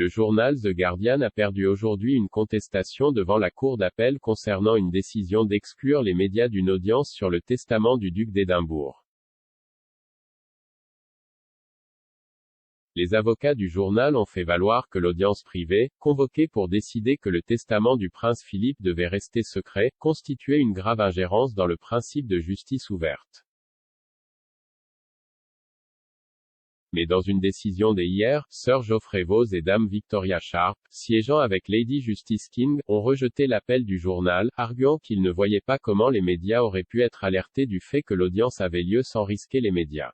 Le journal The Guardian a perdu aujourd'hui une contestation devant la Cour d'appel concernant une décision d'exclure les médias d'une audience sur le testament du duc d'Édimbourg. Les avocats du journal ont fait valoir que l'audience privée, convoquée pour décider que le testament du prince Philippe devait rester secret, constituait une grave ingérence dans le principe de justice ouverte. Mais dans une décision dès hier, Sir Geoffrey Vos et Dame Victoria Sharp, siégeant avec Lady Justice King, ont rejeté l'appel du journal, arguant qu'ils ne voyaient pas comment les médias auraient pu être alertés du fait que l'audience avait lieu sans risquer les médias.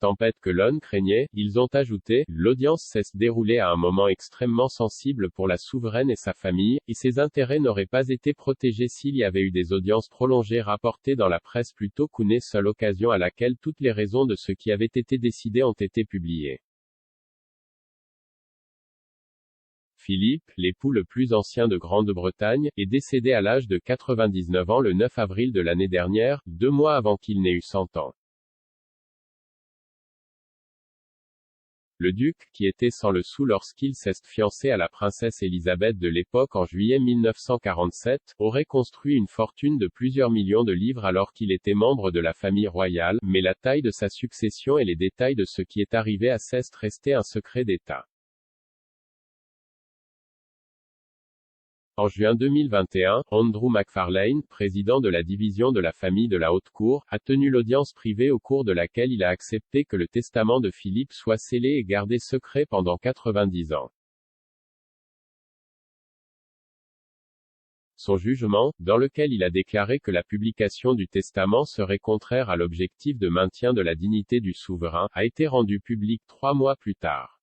Tempête que l'on craignait, ils ont ajouté, l'audience s'est déroulée à un moment extrêmement sensible pour la souveraine et sa famille, et ses intérêts n'auraient pas été protégés s'il y avait eu des audiences prolongées rapportées dans la presse plutôt qu'une seule occasion à laquelle toutes les raisons de ce qui avait été décidé ont été publiées. Philippe, l'époux le plus ancien de Grande-Bretagne, est décédé à l'âge de 99 ans le 9 avril de l'année dernière, 2 mois avant qu'il n'ait eu 100 ans. Le duc, qui était sans le sou lorsqu'il s'est fiancé à la princesse Élisabeth de l'époque en juillet 1947, aurait construit une fortune de plusieurs millions de livres alors qu'il était membre de la famille royale, mais la taille de sa succession et les détails de ce qui est arrivé à cesse restaient un secret d'État. En juin 2021, Andrew McFarlane, président de la division de la famille de la Haute Cour, a tenu l'audience privée au cours de laquelle il a accepté que le testament de Philippe soit scellé et gardé secret pendant 90 ans. Son jugement, dans lequel il a déclaré que la publication du testament serait contraire à l'objectif de maintien de la dignité du souverain, a été rendu public 3 mois plus tard.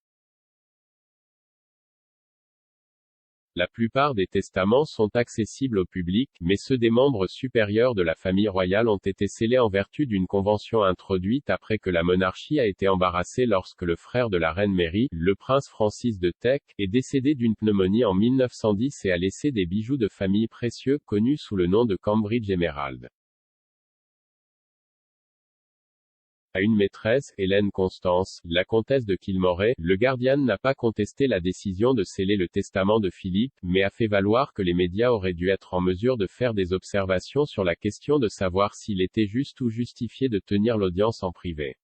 La plupart des testaments sont accessibles au public, mais ceux des membres supérieurs de la famille royale ont été scellés en vertu d'une convention introduite après que la monarchie a été embarrassée lorsque le frère de la reine Mary, le prince Francis de Teck, est décédé d'une pneumonie en 1910 et a laissé des bijoux de famille précieux, connus sous le nom de Cambridge Emerald. À une maîtresse, Hélène Constance, la comtesse de Kilmoray, le Guardian n'a pas contesté la décision de sceller le testament de Philippe, mais a fait valoir que les médias auraient dû être en mesure de faire des observations sur la question de savoir s'il était juste ou justifié de tenir l'audience en privé.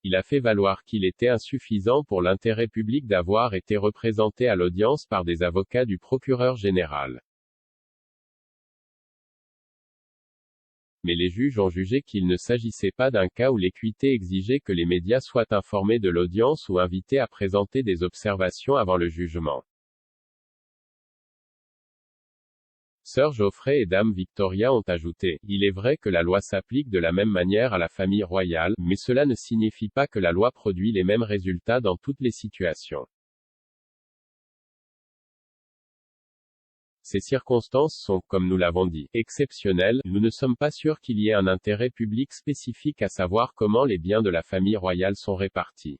Il a fait valoir qu'il était insuffisant pour l'intérêt public d'avoir été représenté à l'audience par des avocats du procureur général. Mais les juges ont jugé qu'il ne s'agissait pas d'un cas où l'équité exigeait que les médias soient informés de l'audience ou invités à présenter des observations avant le jugement. Sir Geoffrey et Dame Victoria ont ajouté, « Il est vrai que la loi s'applique de la même manière à la famille royale, mais cela ne signifie pas que la loi produit les mêmes résultats dans toutes les situations. Ces circonstances sont, comme nous l'avons dit, exceptionnelles, nous ne sommes pas sûrs qu'il y ait un intérêt public spécifique à savoir comment les biens de la famille royale sont répartis.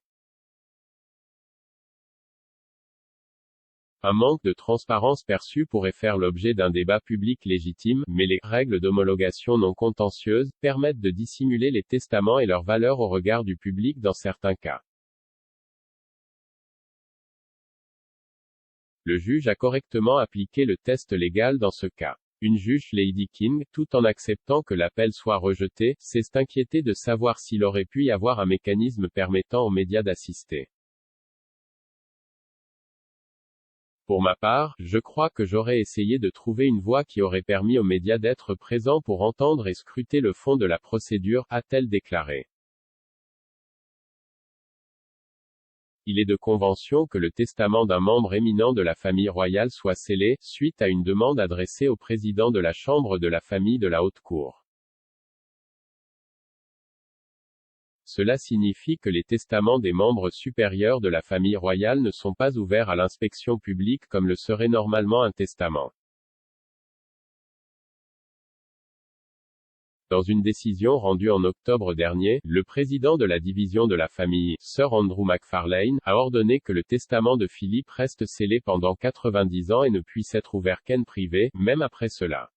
Un manque de transparence perçu pourrait faire l'objet d'un débat public légitime, mais les règles d'homologation non contentieuses permettent de dissimuler les testaments et leur valeur au regard du public dans certains cas. Le juge a correctement appliqué le test légal dans ce cas. Une juge, Lady King, tout en acceptant que l'appel soit rejeté, s'est inquiétée de savoir s'il aurait pu y avoir un mécanisme permettant aux médias d'assister. Pour ma part, je crois que j'aurais essayé de trouver une voie qui aurait permis aux médias d'être présents pour entendre et scruter le fond de la procédure, a-t-elle déclaré. Il est de convention que le testament d'un membre éminent de la famille royale soit scellé, suite à une demande adressée au président de la Chambre de la famille de la Haute Cour. Cela signifie que les testaments des membres supérieurs de la famille royale ne sont pas ouverts à l'inspection publique comme le serait normalement un testament. Dans une décision rendue en octobre dernier, le président de la division de la famille, Sir Andrew McFarlane, a ordonné que le testament de Philippe reste scellé pendant 90 ans et ne puisse être ouvert qu'en privé, même après cela.